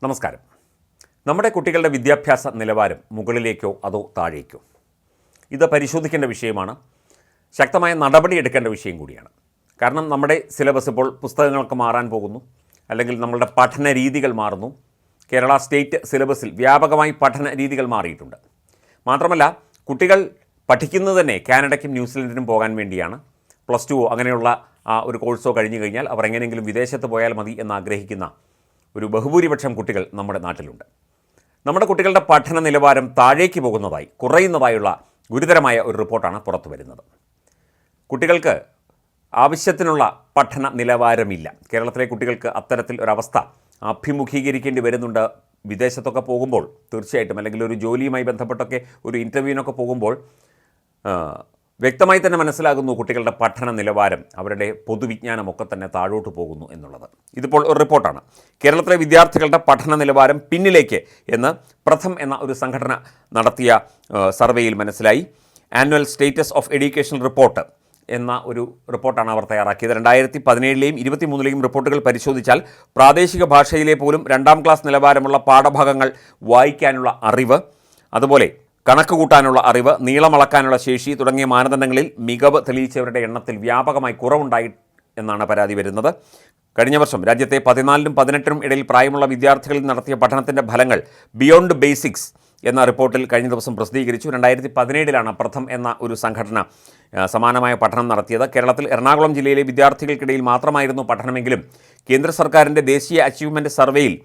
നമസ്കാരം. നമ്മുടെ കുട്ടികളുടെ വിദ്യാഭ്യാസ നിലവാരം മുകളിലേക്കോ അതോ താഴേക്കോ? ഇത് പരിശോധിക്കേണ്ട വിഷയമാണ്. ശക്തമായ നടപടി എടുക്കേണ്ട വിഷയം കൂടിയാണ്. കാരണം നമ്മുടെ സിലബസ് ഇപ്പോൾ പുസ്തകങ്ങൾക്ക് മാറാൻ പോകുന്നു, അല്ലെങ്കിൽ നമ്മളുടെ പഠന രീതികൾ മാറുന്നു. കേരള സ്റ്റേറ്റ് സിലബസിൽ വ്യാപകമായി പഠന രീതികൾ മാറിയിട്ടുണ്ട്. മാത്രമല്ല, കുട്ടികൾ പഠിക്കുന്നത് തന്നെ കാനഡയ്ക്കും ന്യൂസിലൻഡിനും പോകാൻ വേണ്ടിയാണ്. +2 അങ്ങനെയുള്ള ഒരു കോഴ്സോ കഴിഞ്ഞു കഴിഞ്ഞാൽ അവർ എങ്ങനെയെങ്കിലും വിദേശത്ത് പോയാൽ മതി എന്നാഗ്രഹിക്കുന്ന ഒരു ബഹുഭൂരിപക്ഷം കുട്ടികൾ നമ്മുടെ നാട്ടിലുണ്ട്. നമ്മുടെ കുട്ടികളുടെ പഠന നിലവാരം താഴേക്ക് പോകുന്നതായി, കുറയുന്നതായുള്ള ഗുരുതരമായ ഒരു റിപ്പോർട്ടാണ് പുറത്തു വരുന്നത്. കുട്ടികൾക്ക് ആവശ്യത്തിനുള്ള പഠന നിലവാരമില്ല. കേരളത്തിലെ കുട്ടികൾക്ക് അത്തരത്തിൽ ഒരവസ്ഥ അഭിമുഖീകരിക്കേണ്ടി വരുന്നുണ്ട്. വിദേശത്തൊക്കെ പോകുമ്പോൾ തീർച്ചയായിട്ടും, അല്ലെങ്കിൽ ഒരു ജോലിയുമായി ബന്ധപ്പെട്ടൊക്കെ ഒരു ഇൻ്റർവ്യൂവിനൊക്കെ പോകുമ്പോൾ വ്യക്തമായി തന്നെ മനസ്സിലാകുന്നു കുട്ടികളുടെ പഠന നിലവാരം, അവരുടെ പൊതുവിജ്ഞാനമൊക്കെ തന്നെ താഴോട്ട് പോകുന്നു എന്നുള്ളത്. ഇതിപ്പോൾ ഒരു റിപ്പോർട്ടാണ്. കേരളത്തിലെ വിദ്യാർത്ഥികളുടെ പഠന നിലവാരം പിന്നിലേക്ക് എന്ന് പ്രഥം എന്ന ഒരു സംഘടന നടത്തിയ സർവേയിൽ മനസ്സിലായി. Annual status of education report എന്ന ഒരു റിപ്പോർട്ടാണ് അവർ തയ്യാറാക്കിയത്. 2017ലെയും 2023ലെയും റിപ്പോർട്ടുകൾ പരിശോധിച്ചാൽ പ്രാദേശിക ഭാഷയിലെ പോലും 2ാം ക്ലാസ് നിലവാരമുള്ള പാഠഭാഗങ്ങൾ വായിക്കാനുള്ള അറിവ്, അതുപോലെ കണക്ക് കൂട്ടാനുള്ള അറിവ്, നീളമളക്കാനുള്ള ശേഷി തുടങ്ങിയ മാനദണ്ഡങ്ങളിൽ മികവ് തെളിയിച്ചവരുടെ എണ്ണത്തിൽ വ്യാപകമായി കുറവുണ്ടായി എന്നാണ് പരാതി വരുന്നത്. കഴിഞ്ഞ വർഷം രാജ്യത്തെ 14നും 18നും ഇടയിൽ പ്രായമുള്ള വിദ്യാർത്ഥികളിൽ നടത്തിയ പഠനത്തിൻ്റെ ഫലങ്ങൾ ബിയോണ്ട് ബേസിക്സ് എന്ന റിപ്പോർട്ടിൽ കഴിഞ്ഞ ദിവസം പ്രസിദ്ധീകരിച്ചു. 2017ലാണ് പ്രഥം എന്ന ഒരു സംഘടന സമാനമായ പഠനം നടത്തിയത്. കേരളത്തിൽ എറണാകുളം ജില്ലയിലെ വിദ്യാർത്ഥികൾക്കിടയിൽ മാത്രമായിരുന്നു പഠനമെങ്കിലും കേന്ദ്ര സർക്കാരിൻ്റെ ദേശീയ അച്ചീവ്മെൻറ്റ് സർവേയിൽ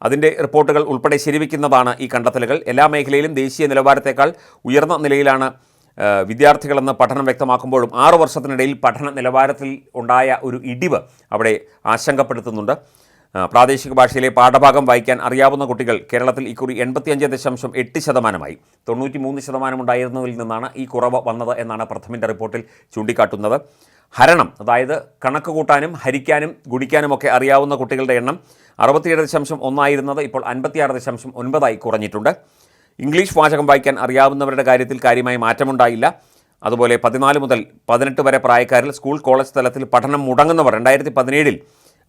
അതിൻ്റെ റിപ്പോർട്ടുകൾ ഉൾപ്പെടെ ശരിവയ്ക്കുന്നതാണ് ഈ കണ്ടെത്തലുകൾ. എല്ലാ മേഖലയിലും ദേശീയ നിലവാരത്തേക്കാൾ ഉയർന്ന നിലയിലാണ് വിദ്യാർത്ഥികളെന്ന് പഠനം വ്യക്തമാക്കുമ്പോഴും 6 വർഷത്തിനിടയിൽ പഠന നിലവാരത്തിൽ ഉണ്ടായ ഒരു ഇടിവ് അവിടെ ആശങ്കപ്പെടുത്തുന്നുണ്ട്. പ്രാദേശിക ഭാഷയിലെ പാഠഭാഗം വായിക്കാൻ അറിയാവുന്ന കുട്ടികൾ കേരളത്തിൽ ഇക്കുറി 85.8%, 93% ഉണ്ടായിരുന്നതിൽ നിന്നാണ് ഈ കുറവ് വന്നത് എന്നാണ് പ്രഥമിൻ്റെ റിപ്പോർട്ടിൽ ചൂണ്ടിക്കാട്ടുന്നത്. ഹരണം, അതായത് കണക്ക് കൂട്ടാനും ഹരിക്കാനും ഗുണിക്കാനുമൊക്കെ അറിയാവുന്ന കുട്ടികളുടെ എണ്ണം 67.1 ആയിരുന്നത് ഇപ്പോൾ 56.9 കുറഞ്ഞിട്ടുണ്ട്. ഇംഗ്ലീഷ് വാചകം വായിക്കാൻ അറിയാവുന്നവരുടെ കാര്യത്തിൽ കാര്യമായ മാറ്റമുണ്ടായില്ല. അതുപോലെ 14 മുതൽ 18 വരെ പ്രായക്കാരിൽ സ്കൂൾ കോളേജ് തലത്തിൽ പഠനം മുടങ്ങുന്നവർ 2017ൽ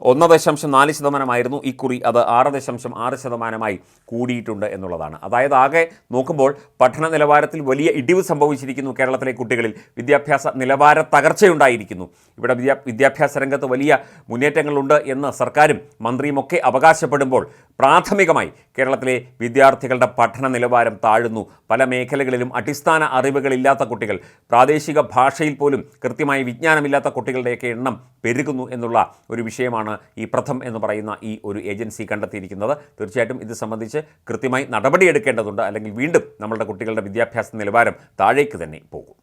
1.4% ഇക്കുറി അത് 6.6% കൂടിയിട്ടുണ്ട് എന്നുള്ളതാണ്. അതായത് ആകെ നോക്കുമ്പോൾ പഠന നിലവാരത്തിൽ വലിയ ഇടിവ് സംഭവിച്ചിരിക്കുന്നു. കേരളത്തിലെ കുട്ടികളിൽ വിദ്യാഭ്യാസ നിലവാര തകർച്ചയുണ്ടായിരിക്കുന്നു. ഇവിടെ വിദ്യാഭ്യാസ രംഗത്ത് വലിയ മുന്നേറ്റങ്ങളുണ്ട് എന്ന് സർക്കാരും മന്ത്രിയുമൊക്കെ അവകാശപ്പെടുമ്പോൾ പ്രാഥമികമായി കേരളത്തിലെ വിദ്യാർത്ഥികളുടെ പഠന നിലവാരം താഴുന്നു. പല മേഖലകളിലും അടിസ്ഥാന അറിവുകളില്ലാത്ത കുട്ടികൾ, പ്രാദേശിക ഭാഷയിൽ പോലും കൃത്യമായ വിജ്ഞാനമില്ലാത്ത കുട്ടികളുടെയൊക്കെ എണ്ണം പെരുകുന്നു എന്നുള്ള ഒരു വിഷയമാണ് ഈ പ്രഥം എന്ന് പറയുന്ന ഈ ഒരു ഏജൻസി കണ്ടെത്തിയിരിക്കുന്നത്. തീർച്ചയായിട്ടും ഇത് സംബന്ധിച്ച് കൃത്യമായി നടപടിയെടുക്കേണ്ടതുണ്ട്, അല്ലെങ്കിൽ വീണ്ടും നമ്മളുടെ കുട്ടികളുടെ വിദ്യാഭ്യാസ നിലവാരം താഴേക്ക് തന്നെ പോകും.